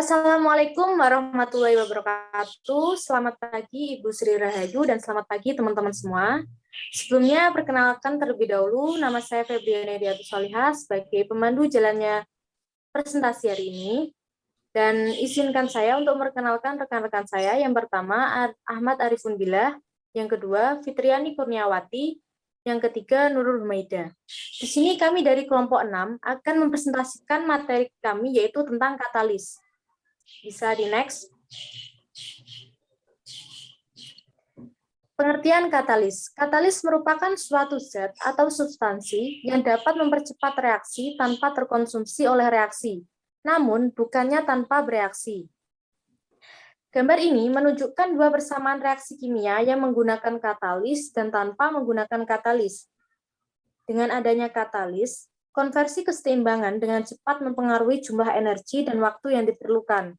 Assalamualaikum warahmatullahi wabarakatuh. Selamat pagi Ibu Sri Rahayu dan selamat pagi teman-teman semua. Sebelumnya perkenalkan terlebih dahulu, nama saya Febriana Diatu Solihah sebagai pemandu jalannya presentasi hari ini. Dan izinkan saya untuk memperkenalkan rekan-rekan saya. Yang pertama Ahmad Arifun Billah, yang kedua Fitriani Kurniawati, yang ketiga Nurul Humaida. Di sini kami dari kelompok 6 akan mempresentasikan materi kami yaitu tentang katalis. Bisa di next. Pengertian katalis. Katalis merupakan suatu zat atau substansi yang dapat mempercepat reaksi tanpa terkonsumsi oleh reaksi, namun bukannya tanpa bereaksi. Gambar ini menunjukkan dua persamaan reaksi kimia yang menggunakan katalis dan tanpa menggunakan katalis. Dengan adanya katalis, konversi keseimbangan dengan cepat mempengaruhi jumlah energi dan waktu yang diperlukan.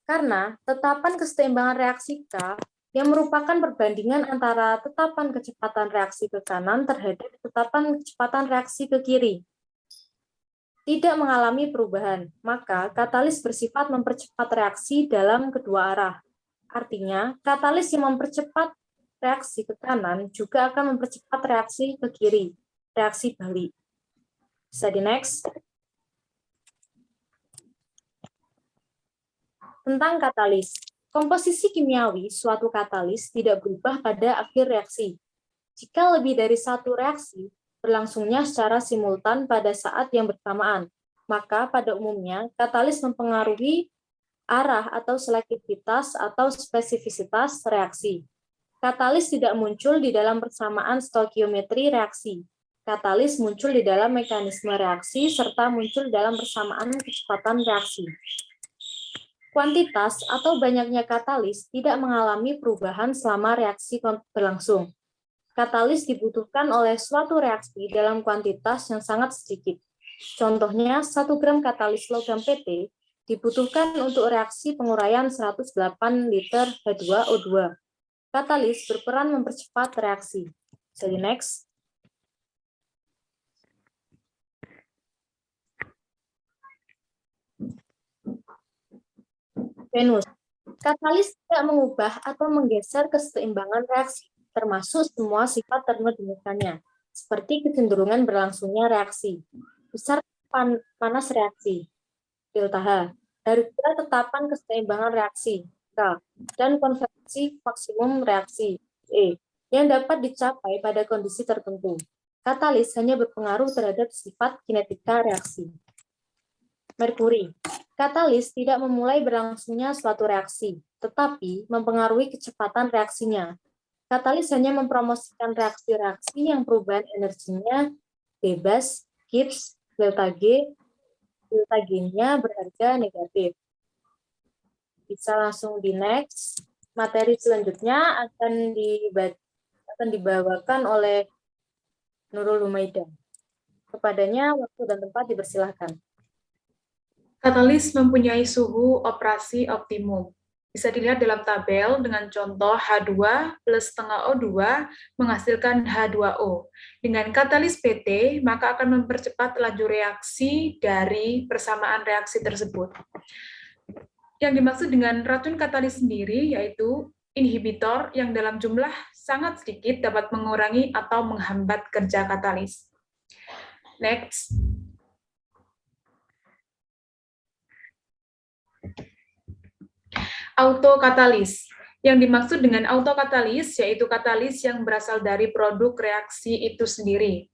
Karena tetapan keseimbangan reaksi K yang merupakan perbandingan antara tetapan kecepatan reaksi ke kanan terhadap tetapan kecepatan reaksi ke kiri tidak mengalami perubahan, maka katalis bersifat mempercepat reaksi dalam kedua arah. Artinya, katalis yang mempercepat reaksi ke kanan juga akan mempercepat reaksi ke kiri, reaksi balik. Bisa di next. Tentang katalis. Komposisi kimiawi suatu katalis tidak berubah pada akhir reaksi. Jika lebih dari satu reaksi berlangsungnya secara simultan pada saat yang bersamaan, maka pada umumnya katalis mempengaruhi arah atau selektivitas atau spesifisitas reaksi. Katalis tidak muncul di dalam persamaan stoikiometri reaksi. Katalis muncul di dalam mekanisme reaksi serta muncul dalam persamaan kecepatan reaksi. Kuantitas atau banyaknya katalis tidak mengalami perubahan selama reaksi berlangsung. Katalis dibutuhkan oleh suatu reaksi dalam kuantitas yang sangat sedikit. Contohnya, 1 gram katalis logam PT dibutuhkan untuk reaksi penguraian 108 liter H2O2. Katalis berperan mempercepat reaksi. Jadi next. Venus. Katalis tidak mengubah atau menggeser keseimbangan reaksi, termasuk semua sifat termodinamikannya, seperti kecenderungan berlangsungnya reaksi, besar panas reaksi, delta H, harga tetapan keseimbangan reaksi, K, dan konversi maksimum reaksi, E, yang dapat dicapai pada kondisi tertentu. Katalis hanya berpengaruh terhadap sifat kinetika reaksi. Merkuri. Katalis tidak memulai berlangsungnya suatu reaksi, tetapi mempengaruhi kecepatan reaksinya. Katalis hanya mempromosikan reaksi-reaksi yang perubahan energinya bebas, Gibbs, delta G-nya berharga negatif. Bisa langsung di next. Materi selanjutnya akan dibawakan oleh Nurul Humaida. Kepadanya waktu dan tempat dipersilahkan. Katalis mempunyai suhu operasi optimum. Bisa dilihat dalam tabel dengan contoh H2 plus setengah O2 menghasilkan H2O. Dengan katalis PT, maka akan mempercepat laju reaksi dari persamaan reaksi tersebut. Yang dimaksud dengan racun katalis sendiri yaitu inhibitor yang dalam jumlah sangat sedikit dapat mengurangi atau menghambat kerja katalis. Next. Autokatalis. Yang dimaksud dengan autokatalis yaitu katalis yang berasal dari produk reaksi itu sendiri.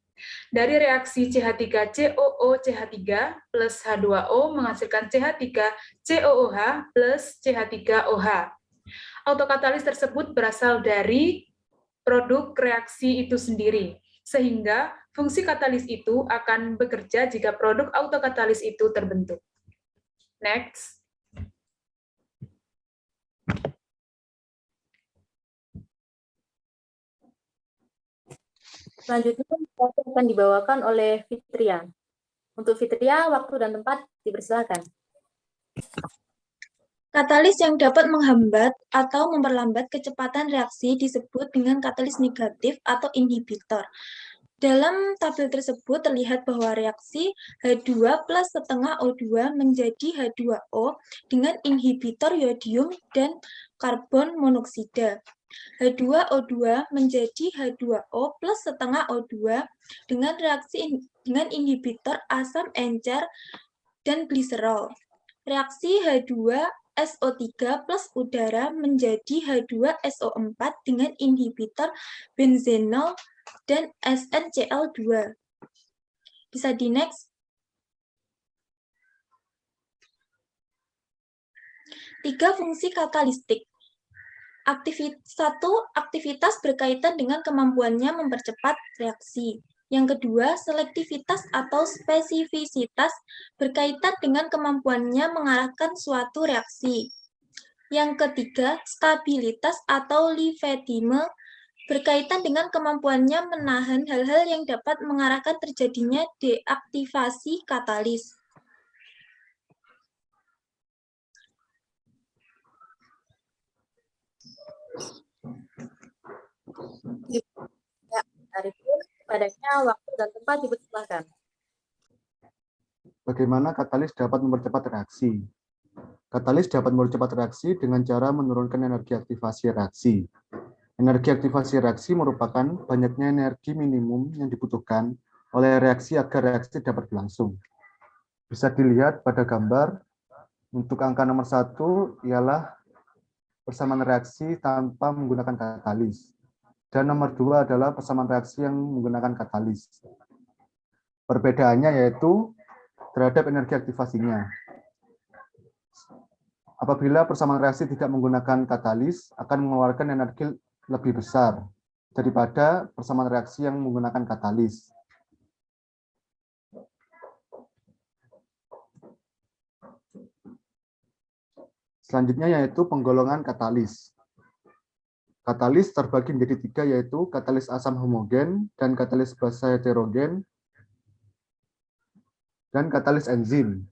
Dari reaksi CH3COO-CH3 plus H2O menghasilkan CH3COOH plus CH3OH. Autokatalis tersebut berasal dari produk reaksi itu sendiri, sehingga fungsi katalis itu akan bekerja jika produk autokatalis itu terbentuk. Next. Selanjutnya akan dibawakan oleh Fitria. Untuk Fitria, waktu dan tempat dipersilakan. Katalis yang dapat menghambat atau memperlambat kecepatan reaksi disebut dengan katalis negatif atau inhibitor. Dalam tabel tersebut terlihat bahwa reaksi H2 plus setengah O2 menjadi H2O dengan inhibitor yodium dan karbon monoksida. H2O2 menjadi H2O plus setengah O2 dengan reaksi dengan inhibitor asam encer dan gliserol. Reaksi H2SO3 plus udara menjadi H2SO4 dengan inhibitor benzenol dan SnCl2. Bisa di next. 3 fungsi katalistik. Aktivitas berkaitan dengan kemampuannya mempercepat reaksi. Yang kedua, selektivitas atau spesifisitas berkaitan dengan kemampuannya mengarahkan suatu reaksi. Yang ketiga, stabilitas atau lipedime berkaitan dengan kemampuannya menahan hal-hal yang dapat mengarahkan terjadinya deaktivasi katalis. Ya, Arifin, padanya waktu dan tempat dipersilakan. Bagaimana katalis dapat mempercepat reaksi? Katalis dapat mempercepat reaksi dengan cara menurunkan energi aktivasi reaksi. Energi aktivasi reaksi merupakan banyaknya energi minimum yang dibutuhkan oleh reaksi agar reaksi dapat berlangsung. Bisa dilihat pada gambar, untuk angka nomor 1 ialah persamaan reaksi tanpa menggunakan katalis. Dan nomor 2 adalah persamaan reaksi yang menggunakan katalis. Perbedaannya yaitu terhadap energi aktivasinya. Apabila persamaan reaksi tidak menggunakan katalis, akan mengeluarkan energi lebih besar daripada persamaan reaksi yang menggunakan katalis. Selanjutnya yaitu penggolongan katalis. Katalis terbagi menjadi 3, yaitu katalis asam homogen dan katalis basa heterogen dan katalis enzim.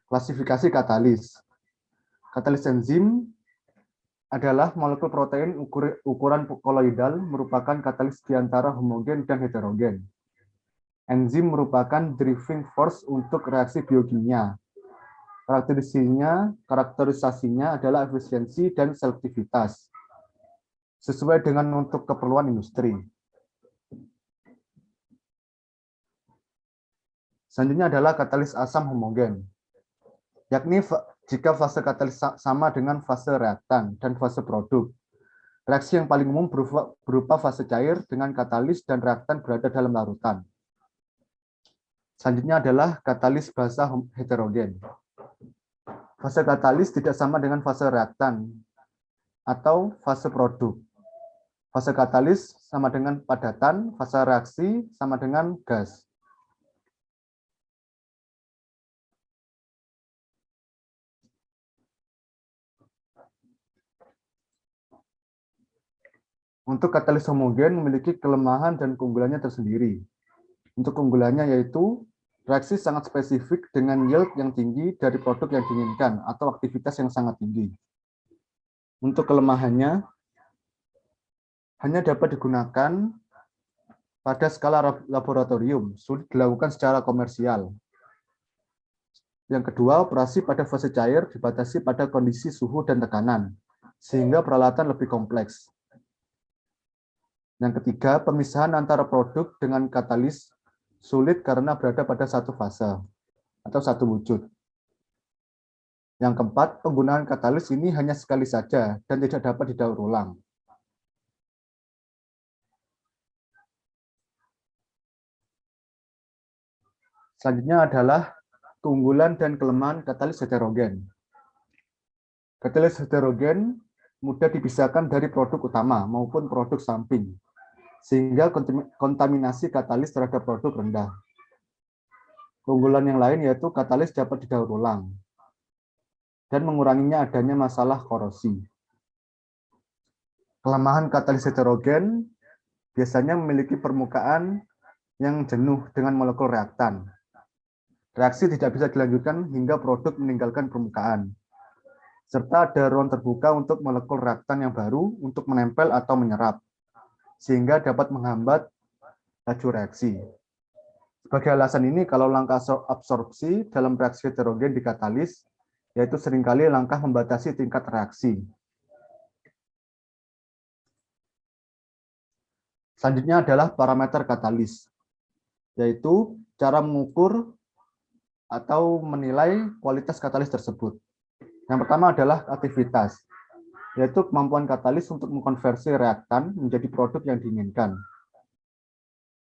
Klasifikasi katalis. Katalis enzim adalah molekul protein ukuran koloidal merupakan katalis di antara homogen dan heterogen. Enzim merupakan driving force untuk reaksi biokimia. Karakterisasinya adalah efisiensi dan selektivitas, sesuai dengan untuk keperluan industri. Selanjutnya adalah katalis asam homogen, yakni jika fase katalis sama dengan fase reaktan dan fase produk. Reaksi yang paling umum berupa fase cair dengan katalis dan reaktan berada dalam larutan. Selanjutnya adalah katalis basa heterogen. Fase katalis tidak sama dengan fase reaktan atau fase produk. Fase katalis sama dengan padatan, fase reaksi sama dengan gas. Untuk katalis homogen memiliki kelemahan dan keunggulannya tersendiri. Untuk keunggulannya yaitu reaksi sangat spesifik dengan yield yang tinggi dari produk yang diinginkan atau aktivitas yang sangat tinggi. Untuk kelemahannya, hanya dapat digunakan pada skala laboratorium, sulit dilakukan secara komersial. Yang kedua, operasi pada fase cair dibatasi pada kondisi suhu dan tekanan, sehingga peralatan lebih kompleks. Yang ketiga, pemisahan antara produk dengan katalis sulit karena berada pada satu fase atau satu wujud. Yang keempat, penggunaan katalis ini hanya sekali saja dan tidak dapat didaur ulang. Selanjutnya adalah keunggulan dan kelemahan katalis heterogen. Katalis heterogen mudah dipisahkan dari produk utama maupun produk samping, sehingga kontaminasi katalis terhadap produk rendah. Keunggulan yang lain yaitu katalis dapat didaur ulang dan menguranginya adanya masalah korosi. Kelemahan katalis heterogen biasanya memiliki permukaan yang jenuh dengan molekul reaktan. Reaksi tidak bisa dilanjutkan hingga produk meninggalkan permukaan, serta ada ruang terbuka untuk molekul reaktan yang baru untuk menempel atau menyerap. sehingga dapat menghambat laju reaksi. Sebagai alasan ini, kalau langkah absorpsi dalam reaksi heterogen di katalis, yaitu seringkali langkah membatasi tingkat reaksi. Selanjutnya adalah parameter katalis, yaitu cara mengukur atau menilai kualitas katalis tersebut. Yang pertama adalah aktivitas, yaitu kemampuan katalis untuk mengkonversi reaktan menjadi produk yang diinginkan.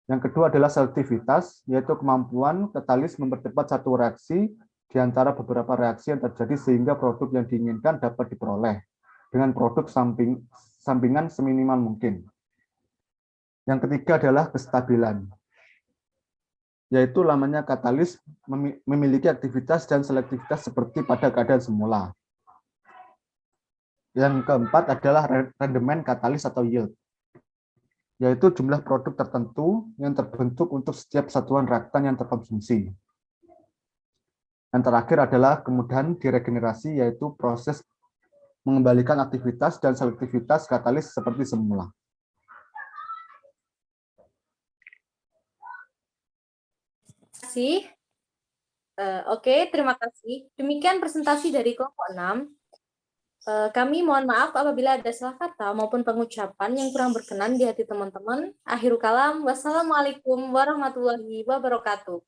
Yang kedua adalah selektivitas, yaitu kemampuan katalis mempercepat satu reaksi di antara beberapa reaksi yang terjadi sehingga produk yang diinginkan dapat diperoleh dengan produk sampingan seminimal mungkin. Yang ketiga adalah kestabilan, yaitu lamanya katalis memiliki aktivitas dan selektivitas seperti pada keadaan semula. Yang keempat adalah rendemen katalis atau yield, yaitu jumlah produk tertentu yang terbentuk untuk setiap satuan reaktan yang terkonsumsi. Yang terakhir adalah kemudahan diregenerasi, yaitu proses mengembalikan aktivitas dan selektivitas katalis seperti semula. Terima kasih. Demikian presentasi dari kelompok 6. Kami mohon maaf apabila ada salah kata maupun pengucapan yang kurang berkenan di hati teman-teman. Akhirul kalam, wassalamualaikum warahmatullahi wabarakatuh.